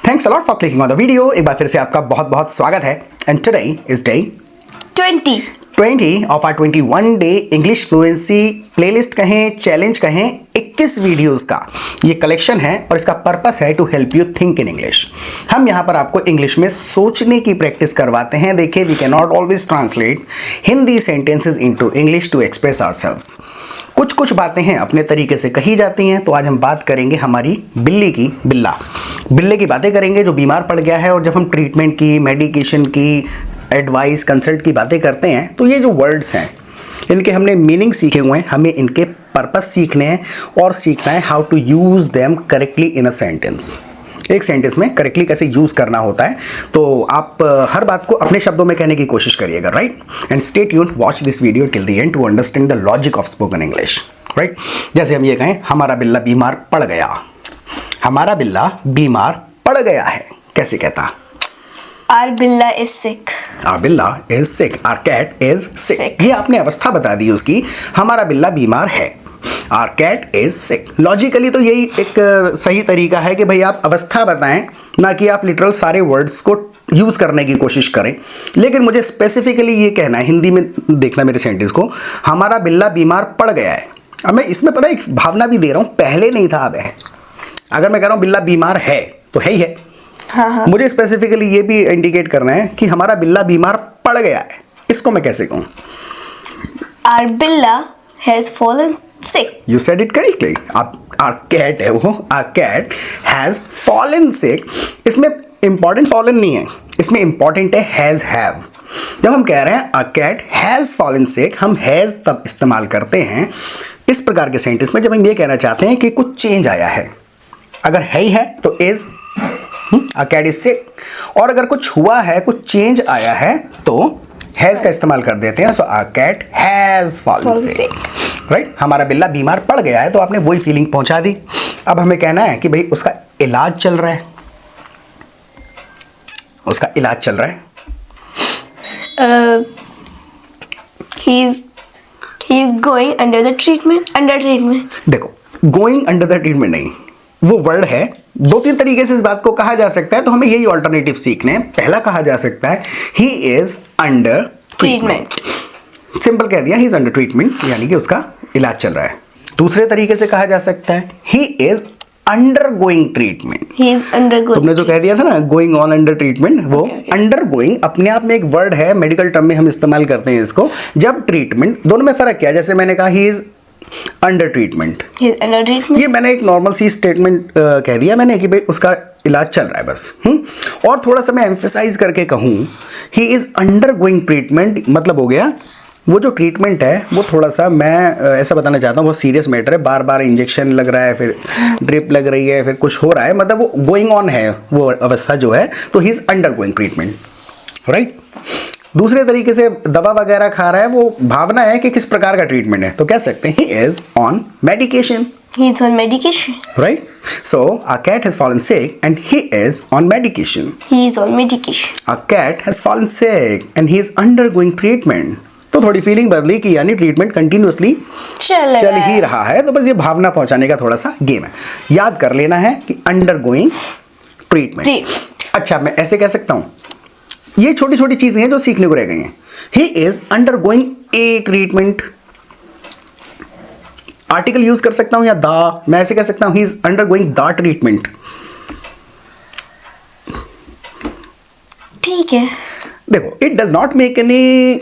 Thanks a lot for clicking on the video. एक बार फिर से आपका बहुत बहुत स्वागत है. And today is day 20 of our 21 day English fluency playlist कहें, challenge कहें, 21 वीडियोस का ये कलेक्शन है और इसका पर्पस है to help you think in English. हम यहाँ पर आपको इंग्लिश में सोचने की प्रैक्टिस करवाते हैं. देखिए, we can not always translate Hindi sentences into English to express ourselves. कुछ बातें हैं अपने तरीके से कही जाती हैं. तो आज हम बात करेंगे हमारी बिल्ली की. बिल्ले की बातें करेंगे जो बीमार पड़ गया है. और जब हम ट्रीटमेंट की, मेडिकेशन की, एडवाइस, कंसल्ट की बातें करते हैं तो ये जो वर्ड्स हैं इनके हमने मीनिंग सीखे हुए हैं. हमें इनके पर्पस सीखने हैं और सीखना है how to use them correctly in a sentence. एक सेंटेंस में करेक्टली कैसे यूज़ करना होता है. तो आप हर बात को अपने शब्दों में कहने की कोशिश करिएगा, right. And stay tuned, watch this video till the end to understand the logic of spoken English, right. जैसे हम ये कहें, हमारा बिल्ला बीमार पड़ गया. हमारा बिल्ला बीमार पड़ गया है, कैसे कहता? Our billa is sick. Our बिल्ला is sick. Our cat is sick. ये आपने अवस्था बता दी उसकी. हमारा बिल्ला बीमार है. Our cat is sick. Logically तो यही एक सही तरीका है कि भाई आप अवस्था बताएं, ना कि आप लिटरल सारे वर्ड्स को यूज़ करने की कोशिश करें. लेकिन मुझे स्पेसिफिकली ये कहना है, हिंदी में देखना मेरे सेंटेंस को, हमारा बिल्ला बीमार पड़ गया है. अब मैं इसमें पता एक भावना भी दे रहा हूँ, पहले नहीं था अब है. अगर मैं कह रहा हूँ बिल्ला बीमार है तो है ही है. हाँ. मुझे स्पेसिफिकली ये भी इंडिकेट करना है कि हमारा बिल्ला बीमार पड़ गया है. इसको मैं कैसे कहूँ? Our billa has fallen sick. You said it correctly. Our cat है वो. Our cat has fallen sick. इसमें important fallen नहीं है, इसमें important है has have. जब हम कह रहे हैं our cat has fallen sick, हम has तब इस्तेमाल करते हैं इस प्रकार के सेंटेंस में जब हम ये कहना चाहते हैं कि कुछ चेंज आया है. अगर है ही है तो is, a cat is sick. और अगर कुछ हुआ है, कुछ चेंज आया है तो has का इस्तेमाल कर देते हैं. सो our cat has fallen sick. Right. हमारा बिल्ला बीमार पड़ गया है तो आपने वही फीलिंग पहुंचा दी. अब हमें कहना है कि भाई उसका इलाज चल रहा है. उसका इलाज चल रहा है. He's going under the treatment. Under treatment. देखो, गोइंग अंडर द ट्रीटमेंट नहीं, वो वर्ड है. दो तीन तरीके से इस बात को कहा जा सकता है, तो हमें यही ऑल्टरनेटिव सीखने हैं. पहला कहा जा सकता है he is under treatment. Simple कह दिया, ही इज अंडर ट्रीटमेंट, यानी कि उसका इलाज चल रहा है. दूसरे तरीके से कहा जा सकता है he is under going treatment. He is undergoing. तुमने जो कह दिया था ना, गोइंग ऑन अंडर ट्रीटमेंट, वो अंडर गोइंग अपने आप में एक वर्ड है. मेडिकल टर्म में हम इस्तेमाल करते हैं इसको. जब ट्रीटमेंट, दोनों में फर्क क्या है? जैसे मैंने कहा he is under treatment, He is under treatment. ये मैंने एक नॉर्मल सी स्टेटमेंट कह दिया मैंने कि भाई उसका इलाज चल रहा है बस. और थोड़ा सा मैं एम्फेसाइज करके कहूँ he is under going treatment, मतलब हो गया वो जो ट्रीटमेंट है वो थोड़ा सा, मैं ऐसा बताना चाहता हूँ, बहुत सीरियस मैटर है. बार बार इंजेक्शन लग रहा है, फिर ड्रिप लग रही है, फिर कुछ हो रहा है, मतलब वो गोइंग ऑन है वो अवस्था जो है. तो he is under going treatment, right. दूसरे तरीके से दवा वगैरह खा रहा है, वो भावना है कि किस प्रकार का ट्रीटमेंट है, तो कह सकते हैं he is on medication. He is on medication. Right? So, our cat has fallen sick and he is on medication. He is on medication. Our cat has fallen sick and he is undergoing treatment. तो थोड़ी feeling बदली कि यानी treatment continuously चल ही रहा है. तो बस ये भावना पहुंचाने का थोड़ा सा गेम है. याद कर लेना है कि अंडरगोइंग ट्रीटमेंट. अच्छा, मैं ऐसे कह सकता हूँ, ये छोटी छोटी चीजें हैं जो सीखने को रह गई हैं. ही is undergoing A treatment. Article use कर सकता हूं या द. मैं ऐसे कह सकता हूं he is undergoing the treatment. ठीक है. देखो, it does not make any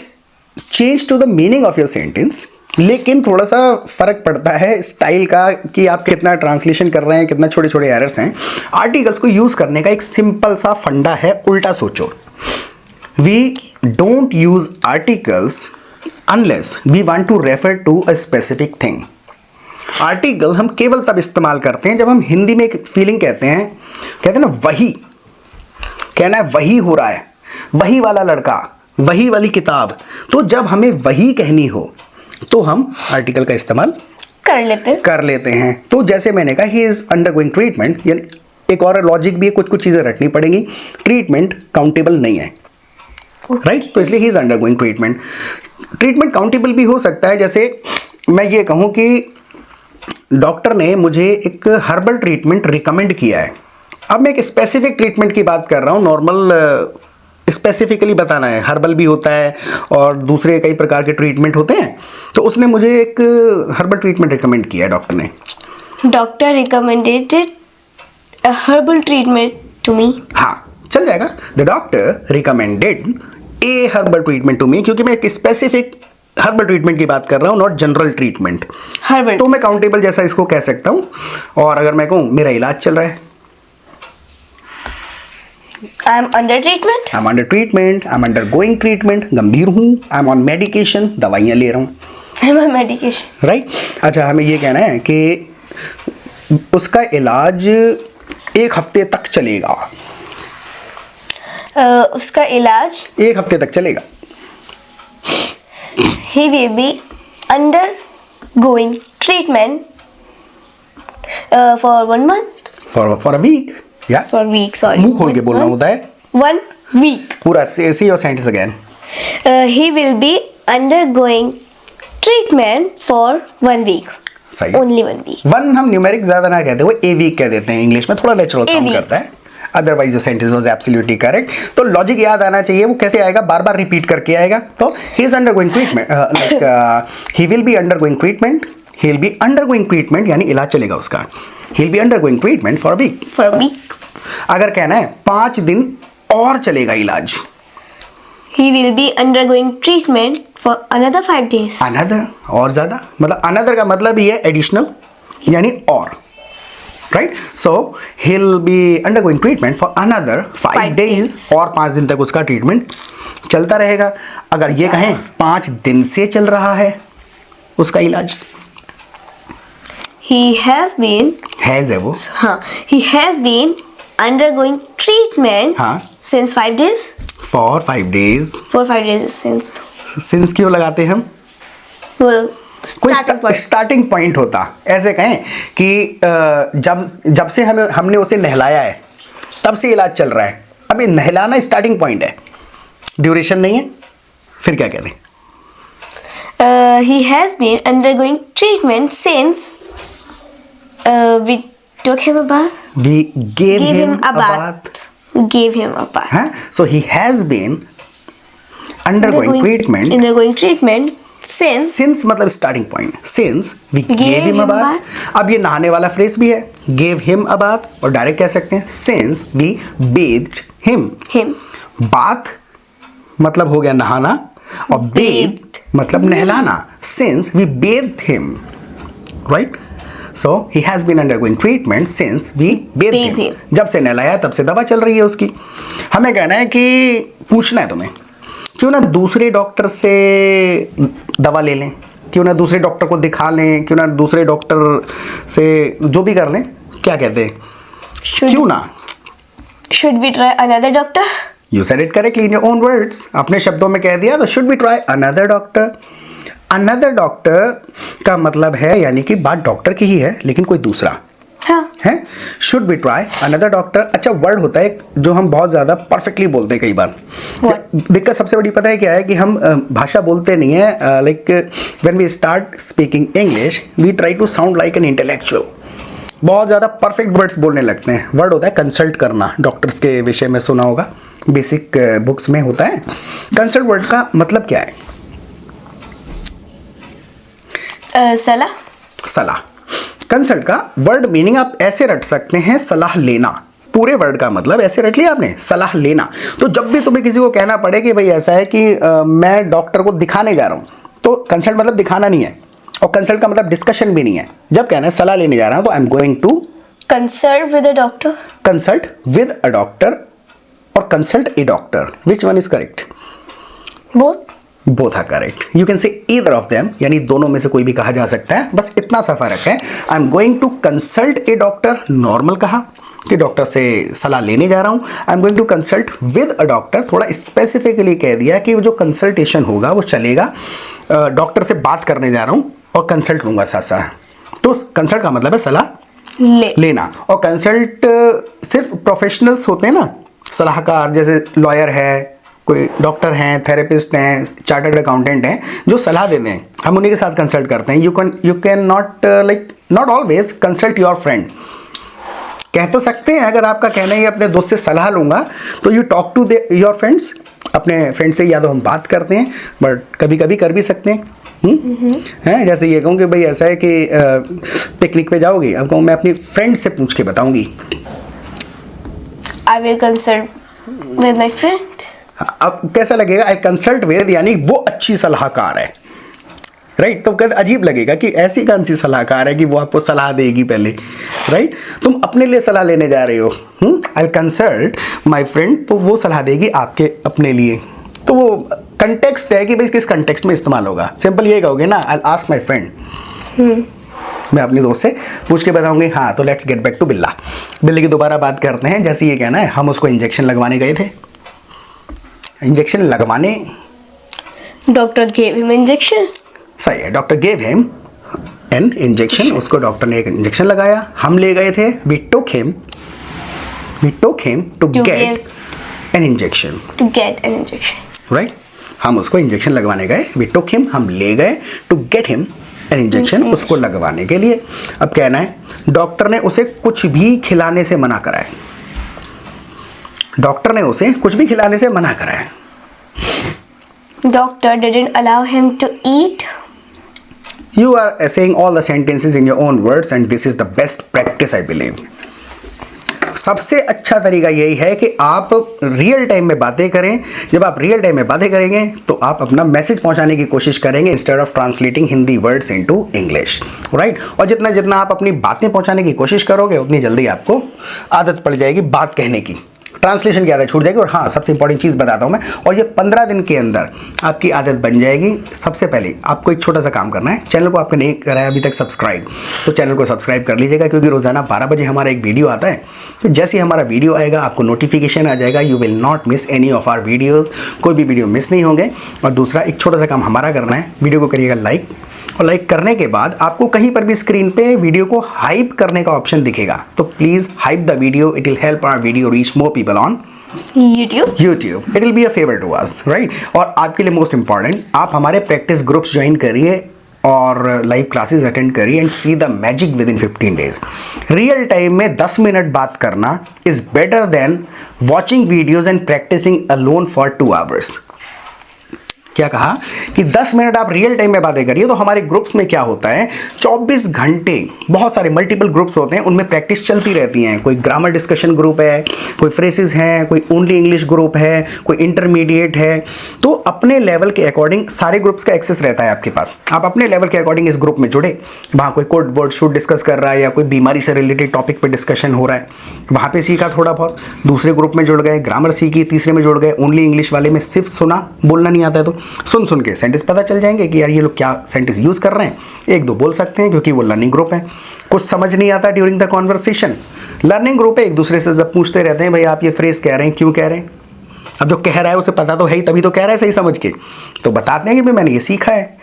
change to the meaning of your sentence, लेकिन थोड़ा सा फर्क पड़ता है स्टाइल का कि आप कितना ट्रांसलेशन कर रहे हैं, कितना छोटे छोटे एरर्स हैं. आर्टिकल्स को यूज करने का एक सिंपल सा फंडा है, उल्टा सोचो. We don't use articles unless we want to refer to a specific thing. Article हम केवल तब इस्तेमाल करते हैं जब हम हिंदी में एक फीलिंग कहते हैं ना, वही कहना है, वही हो रहा है, वही वाला लड़का, वही वाली किताब. तो जब हमें वही कहनी हो तो हम आर्टिकल का इस्तेमाल कर लेते हैं. तो जैसे मैंने कहा ही इज अंडरगोइंग ट्रीटमेंट, यानी एक और लॉजिक भी है, कुछ चीज़ें रटनी पड़ेंगी. ट्रीटमेंट काउंटेबल नहीं है, राइट. तो इसलिए ही is undergoing treatment. Treatment countable भी हो सकता है. जैसे मैं ये कहूँ कि डॉक्टर ने मुझे एक हर्बल ट्रीटमेंट रिकमेंड किया है, अब मैं एक स्पेसिफिक ट्रीटमेंट की बात कर रहा हूँ। नॉर्मल स्पेसिफिकली बताना है, हर्बल भी होता है और दूसरे कई प्रकार के ट्रीटमेंट होते हैं। तो उसने मुझे एक हर्बल ट्रीटमेंट रिकमेंड किया है डॉक्टर ने। Doctor recommended a herbal treatment to me. हाँ, चल जाएगा। The doctor recommended a herbal treatment to me, क्योंकि मैं एक स्पेसिफिक हर्बल ट्रीटमेंट की बात कर रहा हूँ, नॉट जनरल ट्रीटमेंट। हर्बल तो मैं काउंटेबल जैसा इसको कह सकता हूँ। और अगर मैं कहूँ मेरा इलाज चल रहा है, I M under treatment. I am under treatment, I am under going treatment, गंभीर हूँ, आई एम ऑन मेडिकेशन, दवाइयाँ ले रहा हूँ, I M on medication, right. अच्छा, हमें ये कहना है कि उसका इलाज 1 हफ्ते तक चलेगा। उसका इलाज 1 हफ्ते तक चलेगा। he will be undergoing treatment for 1 month, for a week, या for a week, sorry. मुंह खोल के बोलना होता है। 1 week. पूरा see your sentence again. He will be undergoing treatment for 1 week. सही। Only 1 week. 1 हम न्यूमेरिक ज्यादा ना कहते, वो ए वीक कह देते हैं इंग्लिश में, थोड़ा नेचुरल साउंड week. करता है। Otherwise your sentence was absolutely correct. तो लॉजिक याद आना चाहिए, वो कैसे आएगा, बार बार रिपीट करके आएगा। तो he is undergoing treatment, like he will be undergoing treatment, he will be undergoing treatment यानी इलाज चलेगा उसका। He will be undergoing treatment for a week. For a week. अगर कहना है 5 दिन और चलेगा इलाज, He will be undergoing treatment for another 5 days. Another और ज्यादा, मतलब अनदर का मतलब ही है एडिशनल यानी और, right. So he'll be undergoing treatment for another 5 5 days, days. और 5 दिन तक उसका ट्रीटमेंट चलता रहेगा। अगर ये कहें 5 दिन से चल रहा है उसका इलाज, He have been, हैज है वो, हाँ, he has been undergoing treatment हाँ, since 5 days. For 5 days। For 5 days since. Since क्यों लगाते हैं हम? Well, कोई starting point. स्टार्टिंग पॉइंट होता, ऐसे कहें कि जब से हमने उसे नहलाया है तब से इलाज चल रहा है। अब ये नहलाना स्टार्टिंग पॉइंट है, ड्यूरेशन नहीं है। फिर क्या कहते हैं? He has been undergoing treatment since we took him a bath. We gave Gave him him a bath. Gave him a bath. हाँ, so he has been undergoing treatment Undergoing treatment since मतलब starting point, since we gave him a bath। अब ये नहाने वाला phrase भी है, gave him a bath, और direct कह सकते हैं since we bathed him। Bath मतलब हो गया नहाना, और bathe मतलब नहलाना, since we bathed him, right? So he has been undergoing treatment since we bathed him। जब से नहलाया तब से दवा चल रही है उसकी। हमें कहना है कि पूछना है तुम्हें, क्यों ना दूसरे डॉक्टर से दवा ले लें, क्यों ना दूसरे डॉक्टर को दिखा लें, क्यों ना दूसरे डॉक्टर से जो भी कर लें। क्या कहते हैं? क्यों ना? Should we try another doctor? You said it correctly in your own words। अपने शब्दों में कह दिया। तो should we try another doctor? another doctor का मतलब है यानी कि बात डॉक्टर की ही है लेकिन कोई दूसरा है। Should be try another doctor. अच्छा, वर्ड होता है जो हम बहुत ज़्यादा परफेक्टली बोलते हैं कई बार। दिक्कत सबसे बड़ी पता है क्या है कि हम भाषा बोलते नहीं है। Like when we start speaking English we try to sound like an intellectual. बहुत ज़्यादा परफेक्ट वर्ड्स बोलने लगते हैं। वर्ड होता है कंसल्ट करना, डॉक्टर्स के विषय में सुना होगा, बेसिक बुक्स में होता है। कंसल्ट वर्ड का मतलब क्या है? सलाह। सलाह। कंसल्ट का वर्ड मीनिंग आप ऐसे रट सकते हैं, सलाह लेना। पूरे वर्ड का मतलब ऐसे रट लिया आपने, सलाह लेना। तो जब भी तुम्हें किसी को कहना पड़े कि भाई ऐसा है कि मैं डॉक्टर को दिखाने जा रहा हूँ, तो कंसल्ट मतलब दिखाना नहीं है, और कंसल्ट का मतलब डिस्कशन भी नहीं है। जब कहना है सलाह लेने जा रहा हूँ तो I am going to consult with a doctor. Consult with a doctor और consult a doctor, which one is correct? Both are correct. You can say either of them, यानी दोनों में से कोई भी कहा जा सकता है, बस इतना सा फर्क है। I am going to consult a doctor, normal कहा कि डॉक्टर से सलाह लेने जा रहा हूँ। I am going to consult with a doctor, थोड़ा स्पेसिफिकली कह दिया कि जो कंसल्टेशन होगा वो चलेगा, डॉक्टर से बात करने जा रहा हूँ और कंसल्ट लूँगा साथ साथ। तो कंसल्ट का मतलब है सलाह लेना। और कंसल्ट सिर्फ प्रोफेशनल्स होते हैं ना, सलाहकार, जैसे लॉयर है, कोई डॉक्टर हैं, थेरेपिस्ट हैं, चार्टर्ड अकाउंटेंट हैं, जो सलाह देते हैं, हम उन्हीं के साथ कंसल्ट करते हैं। You can not like not always consult your friend. कह तो सकते हैं, अगर आपका कहना है अपने दोस्त से सलाह लूँगा तो you talk to your friends, अपने फ्रेंड से या तो हम बात करते हैं, बट कभी कभी कर भी सकते हैं। हैं, जैसे ये कहूँ कि भाई ऐसा है कि पिकनिक पे जाओगी, अब कहूँ मैं अपनी फ्रेंड से पूछ के बताऊंगी। I will consult with my friend. अब कैसा लगेगा? आई कंसल्ट विद, यानी वो अच्छी सलाहकार है, राइट? तो कहते अजीब लगेगा कि ऐसी कौन सी सलाहकार है कि वो आपको सलाह देगी पहले, राइट? तुम अपने लिए सलाह लेने जा रहे हो। आई कंसल्ट माई फ्रेंड, तो वो सलाह देगी आपके अपने लिए। तो वो कंटेक्स्ट है कि भाई किस कंटेक्स्ट में इस्तेमाल होगा। सिंपल ये कहोगे ना, आई आस्क माई फ्रेंड, मैं अपने दोस्त से पूछ के बताऊंगी। हाँ, तो लेट्स गेट बैक टू बिल्ला। बिल्ली की दोबारा बात करते हैं। जैसे ये कहना है, हम उसको इंजेक्शन लगवाने गए थे। इंजेक्शन लगवाने, डॉक्टर गेव हिम इंजेक्शन। सही है, doctor gave him an injection, उसको डॉक्टर ने एक इंजेक्शन लगाया। हम ले गए थे, we took him to get an injection, right? हम उसको इंजेक्शन लगवाने गए, वी टुक हिम, हम ले गए, to get him an injection, उसको लगवाने के लिए। अब कहना है डॉक्टर ने उसे कुछ भी खिलाने से मना करा है। डॉक्टर ने उसे कुछ भी खिलाने से मना करा है। Doctor didn't allow him to eat. You are saying all the sentences in your own words and this is the best practice I believe. सबसे अच्छा तरीका यही है कि आप रियल टाइम में बातें करें। जब आप रियल टाइम में बातें करेंगे तो आप अपना मैसेज पहुंचाने की कोशिश करेंगे instead of translating Hindi words into English, right? और जितना जितना आप अपनी बातें पहुंचाने की कोशिश करोगे उतनी जल्दी आपको आदत पड़ जाएगी बात कहने की, ट्रांसलेशन की आदत छूट जाएगी। और हाँ, सबसे इंपॉर्टेंट चीज़ बताता हूँ मैं, और ये 15 दिन के अंदर आपकी आदत बन जाएगी। सबसे पहले आपको एक छोटा सा काम करना है, चैनल को आपने नहीं करा है अभी तक सब्सक्राइब, तो चैनल को सब्सक्राइब कर लीजिएगा, क्योंकि रोज़ाना 12 बजे हमारा एक वीडियो आता है। तो जैसे ही हमारा वीडियो आएगा आपको नोटिफिकेशन आ जाएगा, you will not miss any of our videos, कोई भी वीडियो मिस नहीं होंगे। और दूसरा एक छोटा सा काम हमारा करना है, वीडियो को करिएगा लाइक, और लाइक करने के बाद आपको कहीं पर भी स्क्रीन पे वीडियो को हाइप करने का ऑप्शन दिखेगा, तो please hype the video, it will help our video reach more people on YouTube. It will be a favor to us, right? और आपके लिए मोस्ट इंपॉर्टेंट, आप हमारे प्रैक्टिस ग्रुप्स ज्वाइन करिए और लाइव क्लासेस अटेंड करिए and see the magic within 15 days. Real time में 10 minute बात करना is better than watching videos and practicing alone for 2 hours। क्या कहा कि 10 मिनट आप रियल टाइम में बातें करिए। तो हमारे ग्रुप्स में क्या होता है, 24 घंटे बहुत सारे मल्टीपल ग्रुप्स होते हैं, उनमें प्रैक्टिस चलती रहती हैं। कोई ग्रामर डिस्कशन ग्रुप है, कोई फ्रेसेस हैं, कोई ओनली इंग्लिश ग्रुप है, कोई इंटरमीडिएट है। तो अपने लेवल के अकॉर्डिंग सारे ग्रुप्स का एक्सेस रहता है आपके पास। आप अपने लेवल के अकॉर्डिंग इस ग्रुप में जुड़े, वहाँ कोई कोड वर्ड शूट डिस्कस कर रहा है या कोई बीमारी से रिलेटेड टॉपिक पर डिस्कशन हो रहा है, वहाँ पर सीखा थोड़ा बहुत। दूसरे ग्रुप में जुड़ गए, ग्रामर सीखी, तीसरे में जुड़ गए, ओनली इंग्लिश वाले में सिर्फ सुना, बोलना नहीं आता है, तो सुन सुन के सेंटेंस पता चल जाएंगे कि यार ये लोग क्या सेंटेंस यूज़ कर रहे हैं। एक दो बोल सकते हैं क्योंकि वो लर्निंग ग्रुप है। कुछ समझ नहीं आता during the conversation, learning group है, एक दूसरे से जब पूछते रहते हैं भाई आप ये फ्रेज कह रहे हैं, क्यों कह रहे हैं। अब जो कह रहा है उसे पता तो है ही, तभी तो कह रहा है सही समझ के, तो बताते हैं कि भाई मैंने ये सीखा है।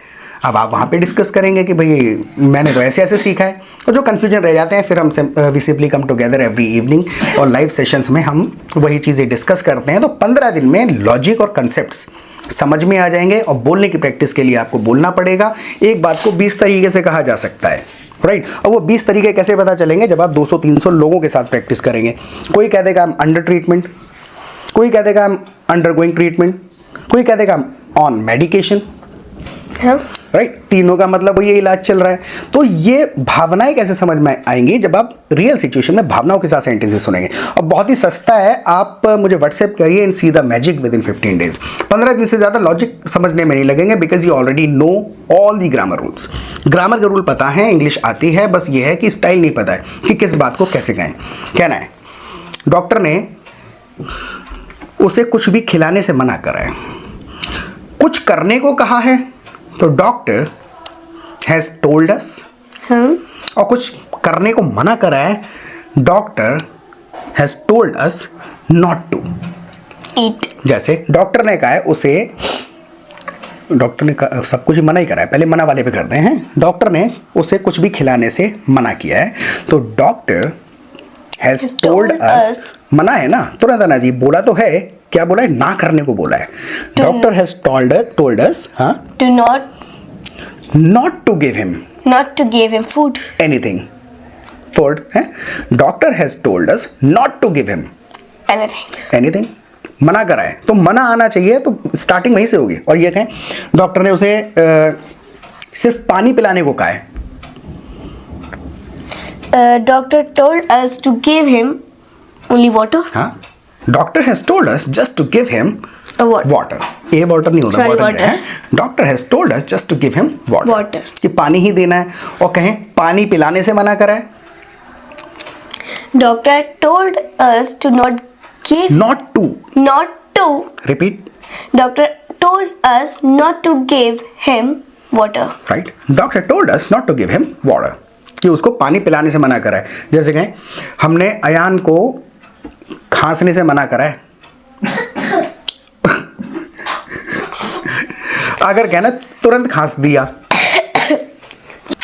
अब आप वहाँ पे डिस्कस करेंगे कि भाई मैंने तो ऐसे ऐसे सीखा है। और जो कन्फ्यूजन रह जाते हैं फिर हम we simply come together every evening और लाइव सेशंस में हम वही चीज़ें डिस्कस करते हैं। तो 15 दिन में लॉजिक और कंसेप्ट्स समझ में आ जाएंगे। और बोलने की प्रैक्टिस के लिए आपको बोलना पड़ेगा। एक बात को 20 तरीके से कहा जा सकता है, राइट? और वो 20 तरीके कैसे पता चलेंगे, जब आप 200-300 लोगों के साथ प्रैक्टिस करेंगे। कोई कह देगा हम अंडर ट्रीटमेंट, कोई कह देगा हम अंडर गोइंग ट्रीटमेंट, कोई कह देगा हम ऑन मेडिकेशन, राइट? तीनों का मतलब वो ये इलाज चल रहा है। तो ये भावनाएं कैसे समझ में आएंगी, जब आप रियल सिचुएशन में भावनाओं के साथ सेंटेंसेस सुनेंगे। और बहुत ही सस्ता है, आप मुझे व्हाट्सएप करिए and see the magic within 15 days. 15 दिन से ज़्यादा लॉजिक समझने में नहीं लगेंगे, because you already know all the grammar rules. Grammar के रूल पता है, इंग्लिश आती है, बस ये है कि स्टाइल नहीं पता है कि किस बात को कैसे कहें। कहना है डॉक्टर ने उसे कुछ भी खिलाने से मना करा है, कुछ करने को कहा है, तो डॉक्टर हैज टोल्ड अस। और कुछ करने को मना करा है, doctor has told us not to eat. जैसे डॉक्टर ने कहा है उसे, डॉक्टर ने सब कुछ मना ही करा है, पहले मना वाले पे करते हैं। डॉक्टर ने उसे कुछ भी खिलाने से मना किया है, तो डॉक्टर हैज टोल्ड अस, मना है ना, तुरंत आना जी, बोला तो है, क्या बोला है, ना करने को बोला है। डॉक्टर हैज टोल्ड अस, हाँ, to not to give him food, anything, फोर्ड है, doctor has told us not to give him anything, मना करा है, तो मना आना चाहिए, तो स्टार्टिंग वहीं से होगी। और ये कहें डॉक्टर ने उसे सिर्फ पानी पिलाने को कहा है। Doctor told us to give him only water. हाँ, doctor has told us just to give him Water. Water, ये वाटर नहीं होता, Sorry, वाटर water. है। Doctor has told us just to give him water, Water. कि पानी ही देना है, और कहें पानी पिलाने से मना करा है। Doctor told us to not to repeat, doctor told us not to give him water. Right, doctor told us not to give him water, कि उसको पानी पिलाने से मना करा है। जैसे कहें हमने अयान को खांसने से मना करा है। अगर कहना तुरंत खांस दिया,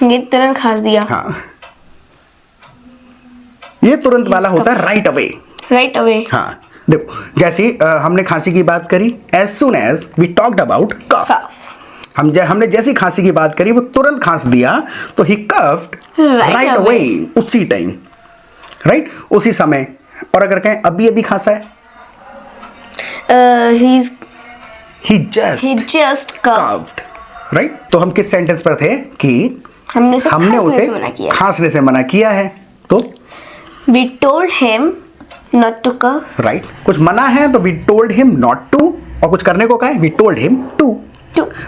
ये तुरंत खांस दिया। हाँ, ये तुरंत वाला होता है राइट अवे। Right away. हाँ, देखो जैसे हमने खांसी की बात करी, as soon as we talked about cough, हमने जैसी खांसी की बात करी वो तुरंत खांस दिया, तो ही कफ्ड राइट अवे, उसी टाइम, राइट, उसी समय। और अगर कहें अभी अभी खांसा है, he just coughed, राइट। तो हम किस सेंटेंस पर थे कि हमने उसे खांसने से मना किया है, तो we told him not to cough, right. कुछ मना है तो we told him not to, और कुछ करने को कहा है we told him to,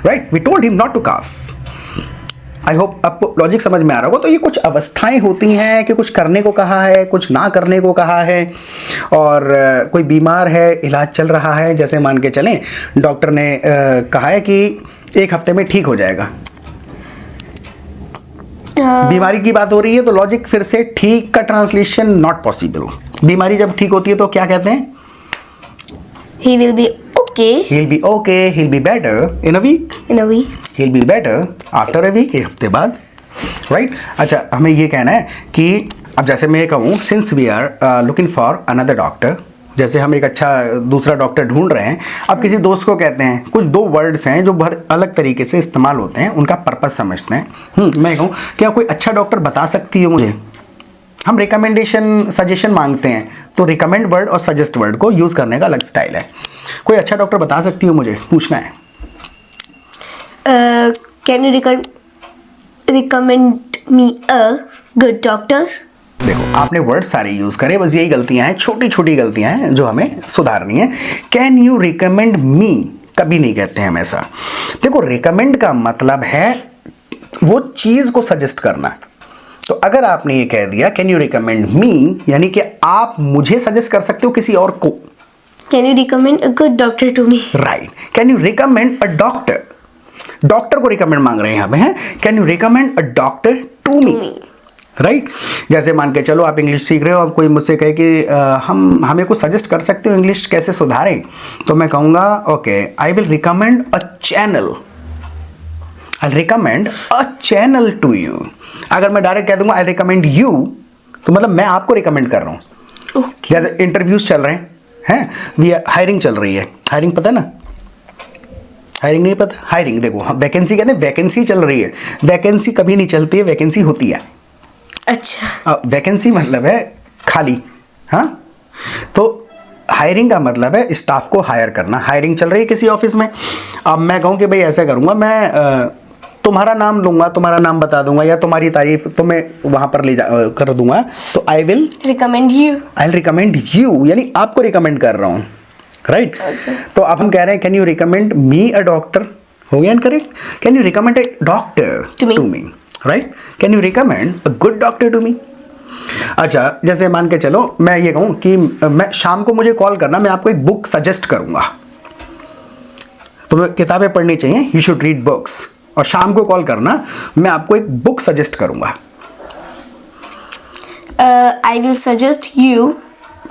right, we told him not to cough। I hope आपको लॉजिक समझ में आ रहा होगा। तो ये कुछ अवस्थाएं होती हैं कि कुछ करने को कहा है, कुछ ना करने को कहा है, और कोई बीमार है, इलाज चल रहा है, जैसे मान के चलें डॉक्टर ने कहा है कि 1 हफ्ते में ठीक हो जाएगा, बीमारी की बात हो रही है, तो लॉजिक फिर से ठीक का ट्रांसलेशन नॉट पॉसिबल। बीमारी जब ठीक होती है तो क्या कहते हैं? he will be okay, he'll be better in a week, he'll be better after a week, 1 हफ्ते बाद, राइट। अच्छा, हमें ये कहना है कि अब जैसे मैं ये कहूँ since we are looking for another doctor, जैसे हम एक अच्छा दूसरा डॉक्टर ढूंढ रहे हैं, अब किसी दोस्त को कहते हैं, कुछ 2 वर्ड्स हैं जो बहुत अलग तरीके से इस्तेमाल होते हैं, उनका पर्पस समझते हैं। मैं कहूँ क्या कोई अच्छा डॉक्टर बता सकती है मुझे? हम रिकमेंडेशन सजेशन मांगते हैं, तो रिकमेंड वर्ड और सजेस्ट वर्ड को यूज़ करने का अलग स्टाइल है। कोई अच्छा डॉक्टर बता सकती हो मुझे? पूछना है। Can you recommend me a good doctor? देखो आपने वर्ड सारे यूज करे, बस यही गलतियां हैं, छोटी छोटी गलतियां हैं जो हमें सुधारनी है। कैन यू रिकमेंड मी कभी नहीं कहते हैं हम ऐसा। देखो रिकमेंड का मतलब है वो चीज को सजेस्ट करना। तो अगर आपने ये कह दिया कैन यू रिकमेंड मी, यानी कि आप मुझे सजेस्ट कर सकते हो किसी और को। Can you recommend a good doctor to me? Right. Can you recommend a doctor, doctor को रिकमेंड मांग रहे हैं यहाँ पे, हैं can you recommend a doctor to me, right. जैसे मान के चलो आप इंग्लिश सीख रहे हो, अब कोई मुझसे कहे कि हमें कुछ सजेस्ट कर सकते हो इंग्लिश कैसे सुधारें, तो मैं कहूँगा okay I will recommend a channel, I recommend a channel to you. अगर मैं डायरेक्ट कह दूंगा आई रिकमेंड यू, तो मतलब मैं आपको रिकमेंड कर रहा हूँ। जैसे इंटरव्यूज चल रहे हैं, हायरिंग चल रही है, हायरिंग पता है ना? हायरिंग नहीं पता? हायरिंग देखो, वैकेंसी कहते हैं, वैकेंसी चल रही है। वैकेंसी कभी नहीं चलती है, वैकेंसी होती है। अच्छा, वैकेंसी मतलब है खाली, हाँ। तो हायरिंग का मतलब है स्टाफ को हायर करना। हायरिंग चल रही है किसी ऑफिस में, अब मैं कहूँ कि भाई ऐसा करूँगा, मैं तुम्हारा नाम लूँगा, तुम्हारा नाम बता दूंगा, या तुम्हारी तारीफ तुम्हें वहाँ पर ले जा कर दूंगा, तो आई will recommend you, I recommend you, यानी आपको रिकमेंड कर रहा हूँ, राइट। तो अब हम कह रहे हैं can you recommend me a doctor, हो गया incorrect. Can you recommend a doctor to me, right. Can you recommend a good doctor to me. अच्छा, जैसे मान के चलो मैं ये कहूँ कि मैं शाम को मुझे कॉल करना, मैं आपको एक बुक सजेस्ट करूँगा, तुम्हें किताबें पढ़नी चाहिए, यू शुड रीड बुक्स, और शाम को कॉल करना, मैं आपको एक बुक सजेस्ट करूँगा। आई विल सजेस्ट यू,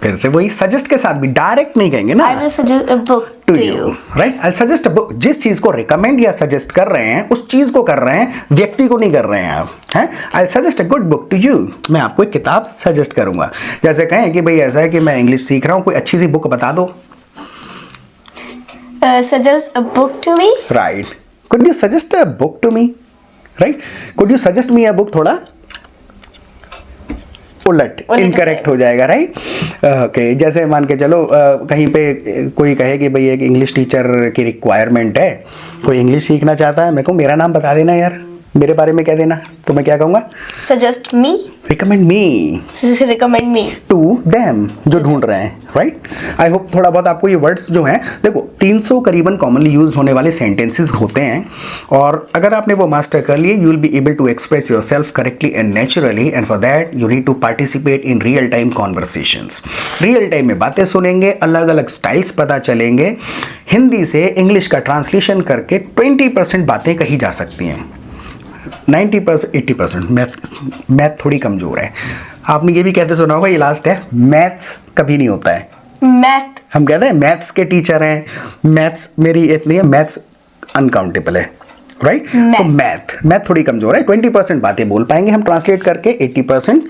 फिर से वही सजेस्ट के साथ भी डायरेक्ट नहीं कहेंगे ना, I will suggest a book to you, right. I suggest a book, जिस चीज को रिकमेंड या सजेस्ट कर रहे हैं उस चीज को कर रहे हैं, व्यक्ति को नहीं कर रहे हैं आप, हैं। I suggest a good book to you, मैं आपको एक किताब सजेस्ट करूंगा। जैसे कहें कि भाई ऐसा है कि मैं इंग्लिश सीख रहा हूँ, कोई अच्छी सी बुक बता दो। Suggest a book to me, right. Could you suggest a book to me, right. Could you suggest me a book, थोड़ा उलट इनकरेक्ट हो जाएगा, राइट? ओके, जैसे मान के चलो कहीं पे कोई कहे कि भाई एक इंग्लिश टीचर की रिक्वायरमेंट है, कोई इंग्लिश सीखना चाहता है, मेरे को मेरा नाम बता देना यार, मेरे बारे में कह देना, तो मैं क्या कहूँगा? Suggest me, recommend me, recommend me to them, जो ढूंढ रहे हैं, राइट? आई होप थोड़ा बहुत आपको ये वर्ड्स जो हैं, देखो 300 करीबन कॉमनली यूज होने वाले सेंटेंसेस होते हैं, और अगर आपने वो मास्टर कर लिए, you will be able to express yourself correctly and naturally, and for that you need to participate in real time conversations. Real time में बातें सुनेंगे, अलग अलग स्टाइल्स पता चलेंगे, हिंदी से इंग्लिश का ट्रांसलेशन करके 20% बातें कही जा सकती हैं, 90% 80% मैथ थोड़ी कमजोर है। आपने ये भी कहते सुना होगा, ये लास्ट है, मैथ्स कभी नहीं होता है। मैथ, हम कहते हैं मैथ्स के टीचर हैं, मैथ्स मेरी इतनी है, मैथ्स अनकाउंटेबल है, राइट? सो मैथ थोड़ी कमजोर है। 20% बातें बोल पाएंगे हम ट्रांसलेट करके, 80%,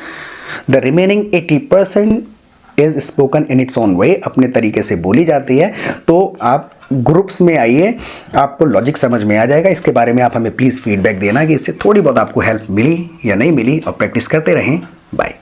the remaining 80% is spoken in its own way, अपने तरीके से बोली जाती है। तो आप ग्रुप्स में आइए, आपको लॉजिक समझ में आ जाएगा। इसके बारे में आप हमें प्लीज़ फीडबैक देना कि इससे थोड़ी बहुत आपको हेल्प मिली या नहीं मिली, और प्रैक्टिस करते रहें। बाय।